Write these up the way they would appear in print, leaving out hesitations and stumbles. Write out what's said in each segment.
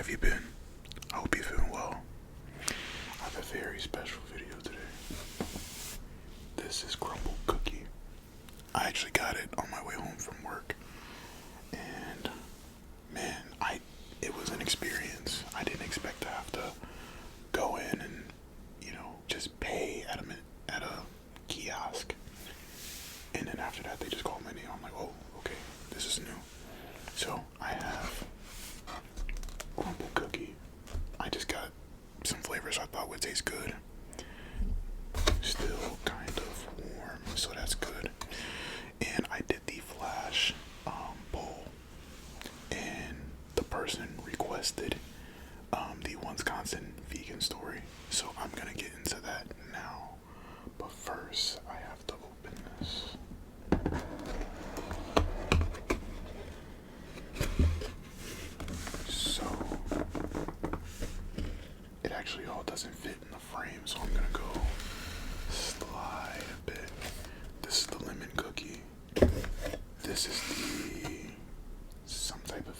have you been? I hope you're feeling well. I have a very special video today. This is Crumble cookie. I actually got it on my way home from work. And man, it was an experience. I didn't expect to have to go in and, just pay at a kiosk. And then after that, they just called my name. I'm like, oh, okay, this is new. So I have Crumble cookie. I just got some flavors I thought would taste good. Still kind of warm, so that's good. And I did the flash poll, and the person requested the Wisconsin vegan story. So I'm gonna get into that now. But first, I have to open this. So it actually all doesn't fit in the frame, so I'm gonna go slide a bit. This is the lemon cookie. This is some type of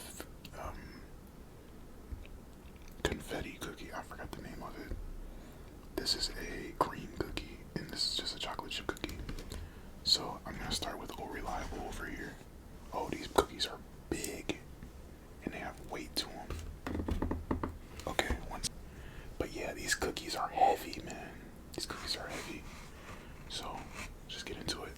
confetti cookie. I forgot the name of it. This is a cream cookie, and this is just a chocolate chip cookie. So I'm gonna start with Old Reliable over here. Oh, these cookies are big, and they have weight to them. Okay, but yeah, these cookies are heavy, man. These cookies are heavy. So just get into it.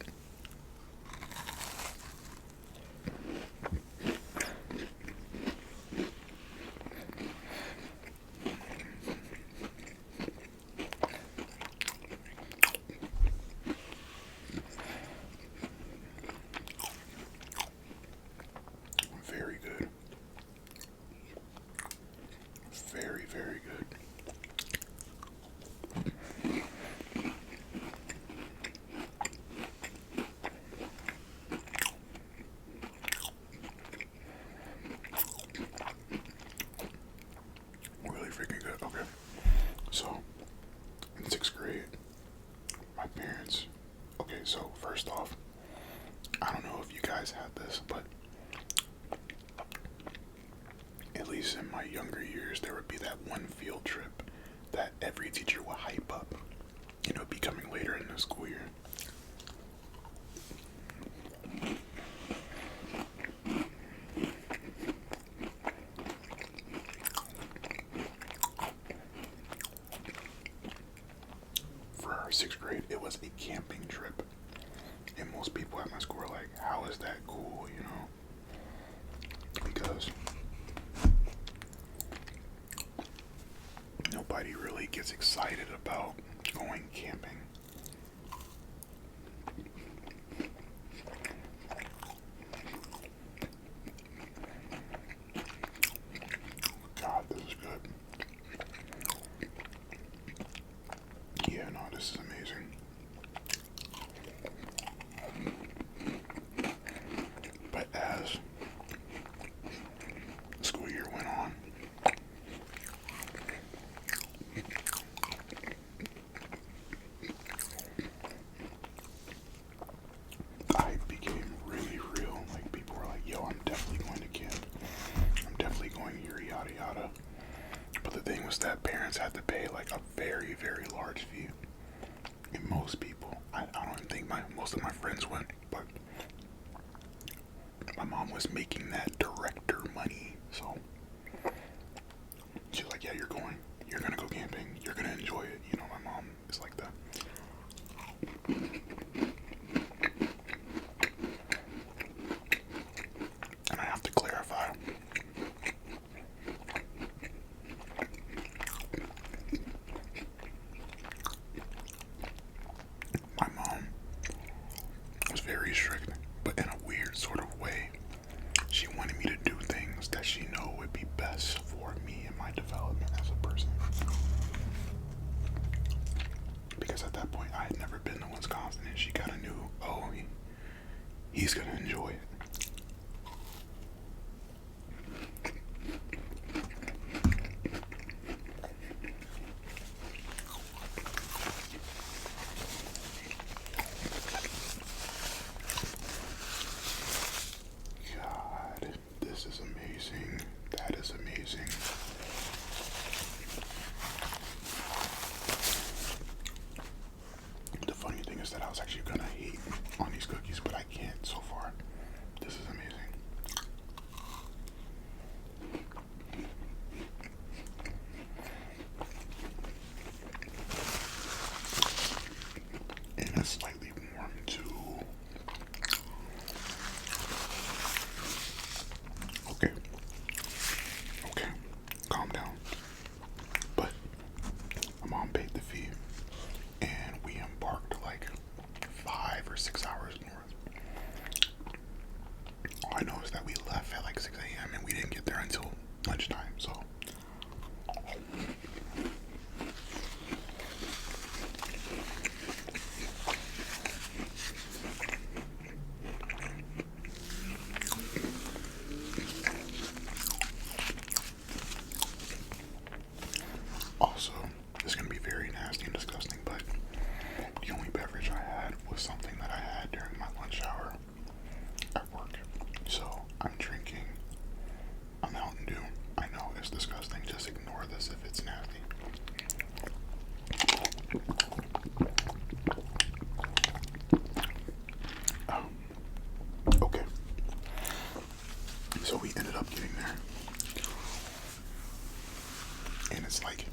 Very good. Very, very good. Really freaking good. Okay. So, in 6th grade, my parents... Okay, so first off, I don't know if you guys had this, but at least in my younger years, there would be that one field trip that every teacher would hype up. Be coming later in the school year. For our 6th grade, it was a camping trip. And most people at my school were like, how is that cool, Because nobody really gets excited about going camping. God, this is good. Yeah, no, this is amazing. But as the school year went on, I became really real. Like, people were like, yo, I'm definitely going to camp. I'm definitely going here, yada yada. But the thing was that parents had to pay like a very, very large fee. And most people, I don't even think most of my friends went, but my mom was making that director money. So she's like, yeah, you're gonna go camping, you're gonna enjoy it. My mom is like that. And I have to clarify, my mom was very strict, but in a weird sort of way. She wanted me to do things that she knew would be best for me and my development as a person. Because at that point, I had never been to Wisconsin, and she kind of knew, oh, he's gonna enjoy it. God, this is amazing. That is amazing. looks disgusting. Just ignore this if it's nasty. Okay. So we ended up getting there. And it's like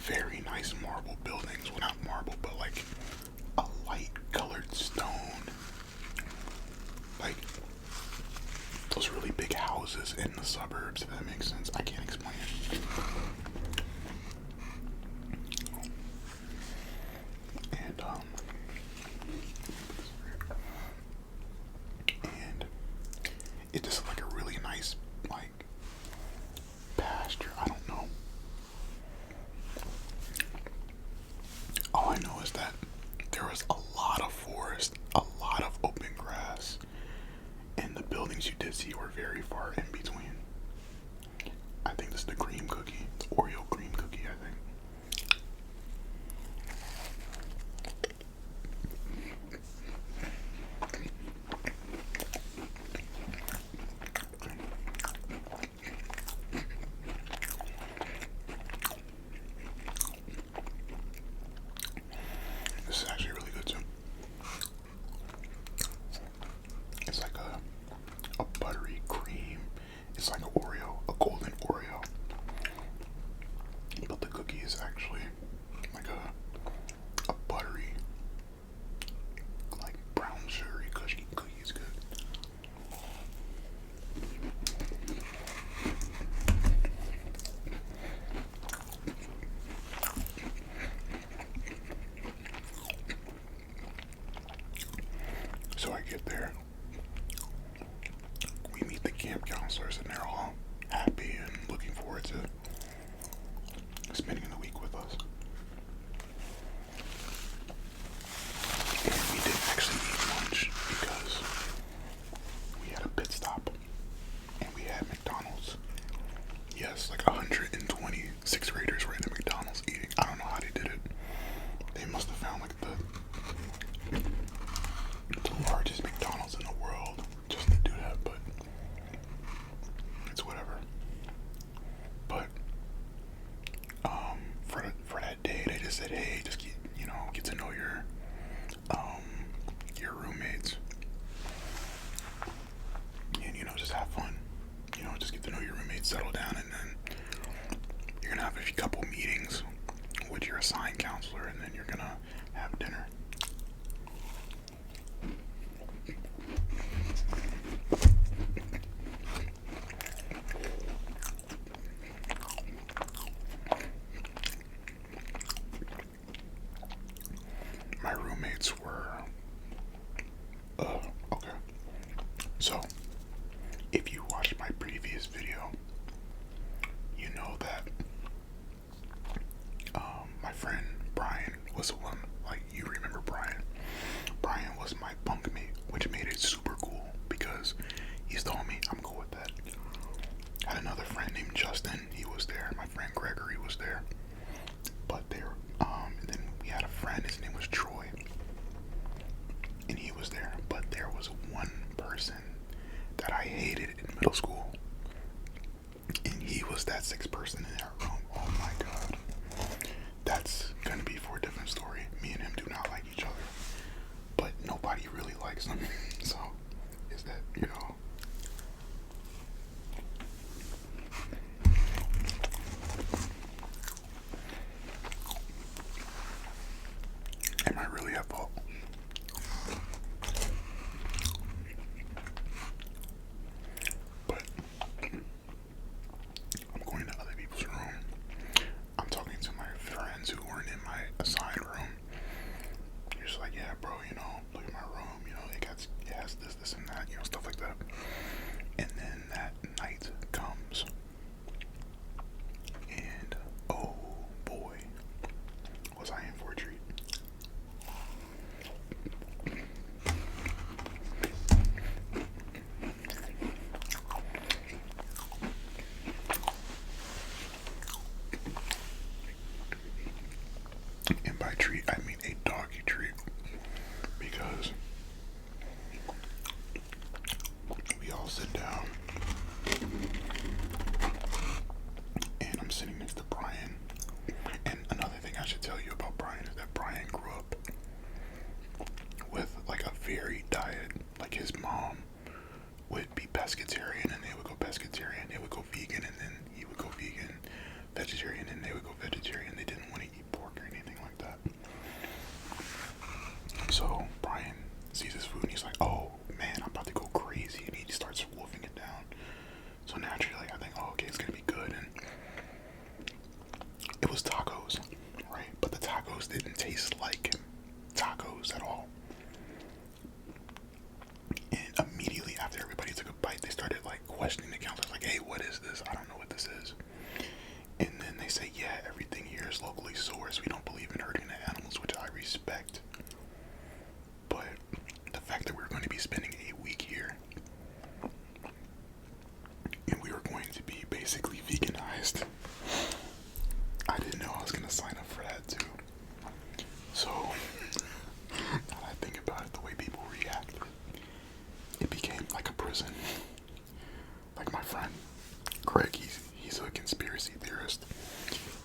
very nice marble buildings. Well, not marble, but like a light colored stone. Like those really big houses in the suburbs, if that makes sense. I can't explain it. And it just like a really nice like pasture. I don't know. All I know is that there was a lot of forest, a lot of open grass, and the buildings you did see were very far in between. I think this is the cream cookie, the Oreo cream cookie, I think. This is actually really good too. It's like a buttery cream. It's like an Oreo, a golden Oreo. But the cookie is actually like a buttery, like brown sugary cookie. It's good. So I get there, we meet the camp counselors, and they're all happy and looking forward to spending the week with us. And we didn't actually eat lunch because we had a pit stop and we had McDonald's. Yes, like 120 sixth graders were in the McDonald's eating. I don't know how they did it. They must have found like the largest McDonald's in the world just to do that, but it's whatever. But for that day, they just said, hey, just get to know your roommates, and just have fun. Just get to know your roommates, settle down, and then you're gonna have a couple meetings with your assigned counselor, and then you're gonna have dinner. My roommates were, okay. So, if you watched my previous video, you know that, my friend Brian was the one, like, you remember Brian. Brian was my bunkmate, which made it super cool, because he's the homie, I'm cool with that. I had another friend named Justin, he was there, my friend Gregory was there. But and then we had a friend, his name was Troy, and he was there. But there was one person that I hated in middle school, and he was that sixth person in that room. Oh my god. That's gonna be for a different story. Me and him do not like each other, but nobody really likes him. So, is that, am I really at fault? But I'm going to other people's room. I'm talking to my friends who weren't in my assigned room. You're just like, yeah, bro, look at my room, it has this and that, stuff like that. And then that night comes, and oh boy, was I in for a treat. pescatarian, and they would go pescatarian. They would go vegan, and then he would go vegan. Vegetarian, and they would go vegetarian. They didn't want to eat pork or anything like that. So Brian sees his food and he's like, oh man, I'm about to go crazy, and he starts wolfing it down. So naturally I think, oh, okay, it's gonna be good. And it was tacos, right? But the tacos didn't taste like tacos at all. And immediately after everybody took a bite, they started like questioning the counselors, like, hey, what is this? I don't know what this is. And then they say, yeah, everything here is locally sourced. We don't believe in hurting the animals, which I respect. But the fact that we're going to be spending a week here and we were going to be basically veganized, I didn't know I was going to sign up for that too. So now that I think about it, the way people reacted, it became like a prison. Like my friend Greg, he's a conspiracy theorist,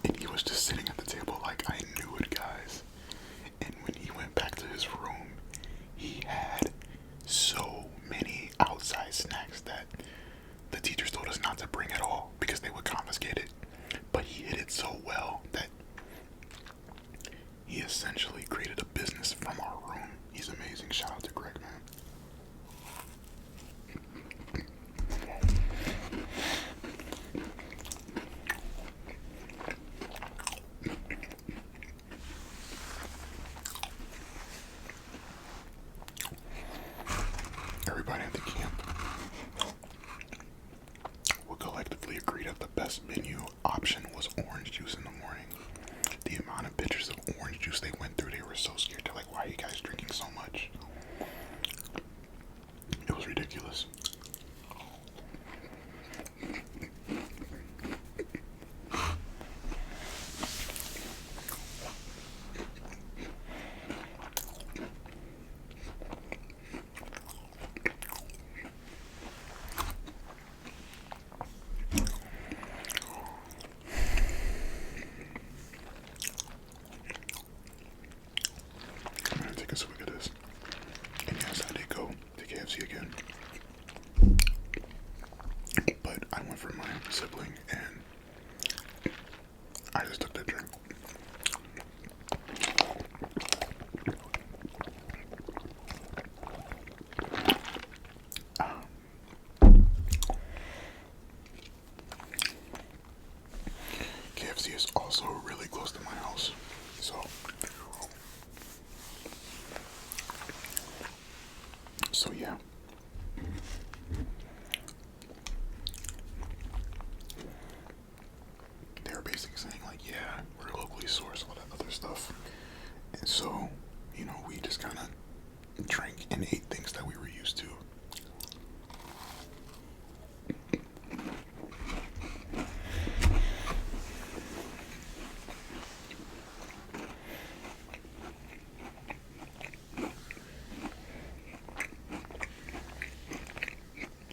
and he was just sitting at the table like, I knew it, guys. And when he went back to his room, he had so many outside snacks that the teachers told us not to bring at all because they would confiscate it. But he hid it so well that he essentially created a business from our room. He's amazing. Shout out to Greg, man. Everybody at the camp would collectively agree that the best menu option was orange juice in the morning. The amount of pitchers of orange juice they went through, they were so scared. They're like, why are you guys drinking so much? It was ridiculous. I'm gonna take a swig of this. And yes, I did go to KFC again. But I went for my sibling and I just took that drink. KFC is also really close to my house, so yeah. They were basically saying like, yeah, we're locally sourced, all that other stuff. And so, you know, we just kind of drank and ate things that we were used to.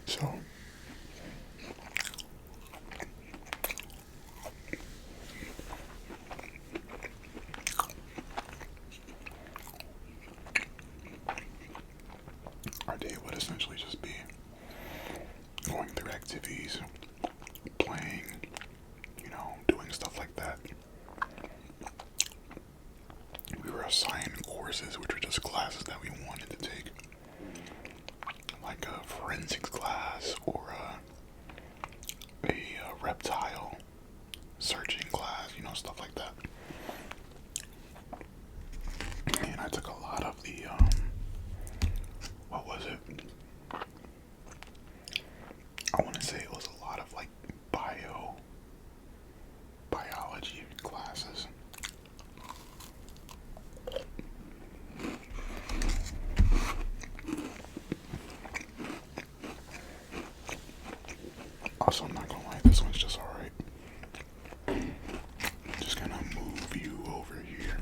So our day would essentially just be going through activities, playing, you know, doing stuff like that. We were assigned courses, which were just classes that we wanted to take, like a forensics class or a reptile searching class, you know, stuff like that. And I took a lot of the, what was it? I want to say it was a lot of like biology classes. Also, I'm not gonna lie, this one's just alright. Just gonna move you over here.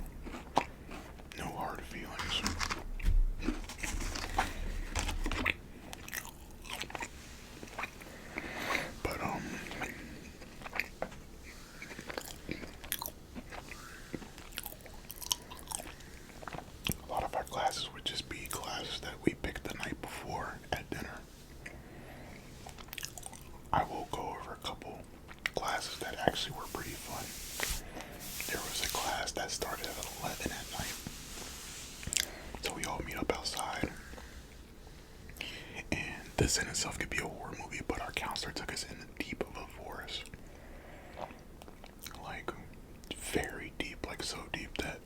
No hard feelings. But, a lot of our classes would just be classes that we picked the night before at dinner. I will go over a couple classes that actually were pretty fun. There was a class that started at 11 at night. So we all meet up outside. And this in itself could be a horror movie, but our counselor took us in the deep of a forest. Like, very deep, like so deep that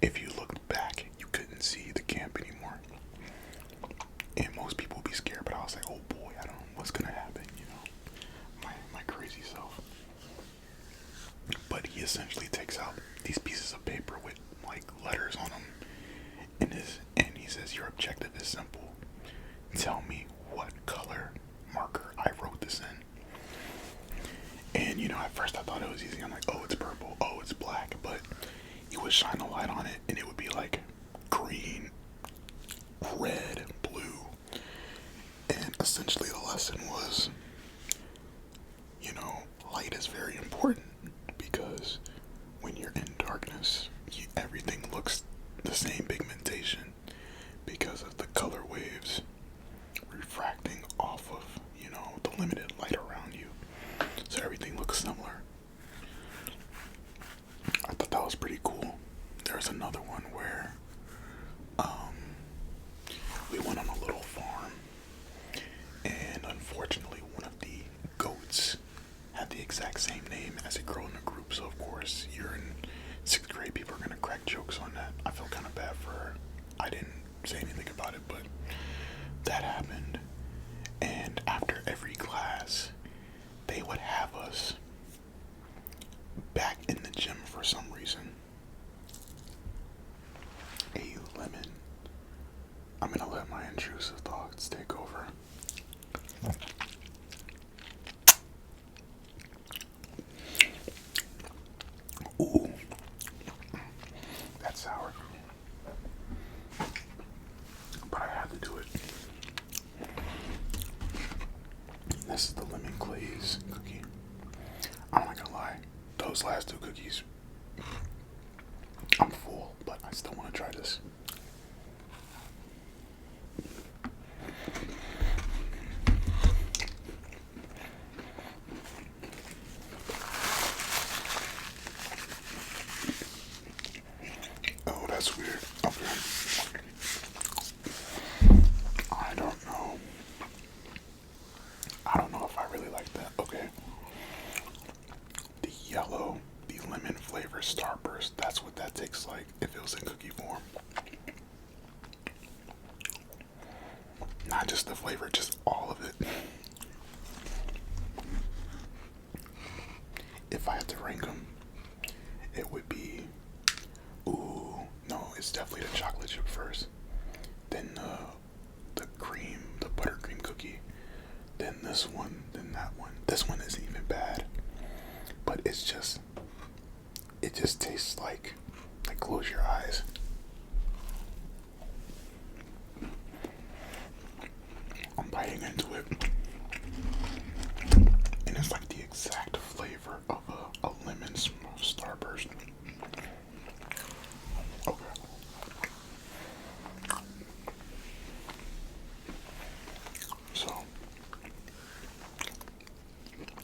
if you looked back, you couldn't see the camp anymore. And most people would be scared, but I was like, oh boy, I don't know what's gonna happen, you know, my crazy self. But he essentially takes out these pieces of paper with like letters on them, and he says, your objective is simple. Tell me what color marker I wrote this in. And you know, at first I thought it was easy. I'm like, oh, it's purple, oh, it's black, but he would shine a light on it and it would be like green, red, blue. And essentially the lesson was, you know, light is very important, because when you're in darkness, everything looks the same pigmentation because of the color waves refracting off of, you know, the limited light around you. So everything looks similar. I thought that was pretty cool. There's another one where we went on a little farm, and unfortunately one of the goats had the exact same name as a girl in the group. So of course, you're in 6th grade, people are gonna crack jokes on that. I felt kind of bad for her. I didn't say anything about it, but that happened. And after every class, they would have us back in the gym for some reason. A lemon. I'm gonna let my intrusive thoughts take over. Ooh, that's sour. But I had to do it. This is the lemon glaze cookie. I'm not gonna lie, those last 2 cookies, I'm full, but I still want to try this. Oh, that's weird. Okay. I don't know. I don't know if I really like that. Okay. The yellow, the lemon flavor Starburst, that's what that tastes like if it was in cookie form. Not just the flavor, just all of it. If I had to rank them, it would be, ooh, no, it's definitely the chocolate chip first, then the cream, the buttercream cookie, then this one, then that one. This one isn't even bad, but it just tastes like close your eyes. I'm biting into it, and it's like the exact flavor of a lemon Starburst. Okay. So,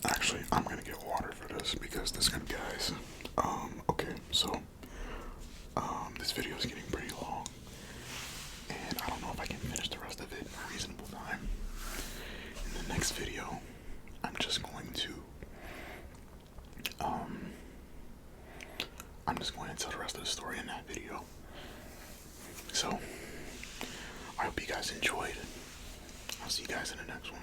actually, I'm gonna get water for this because this gonna, guys. Okay, so, this video is getting pretty long, and I don't know if I can finish the rest of it in a reasonable time. In the next video, I'm just going to, tell the rest of the story in that video. So, I hope you guys enjoyed. I'll see you guys in the next one.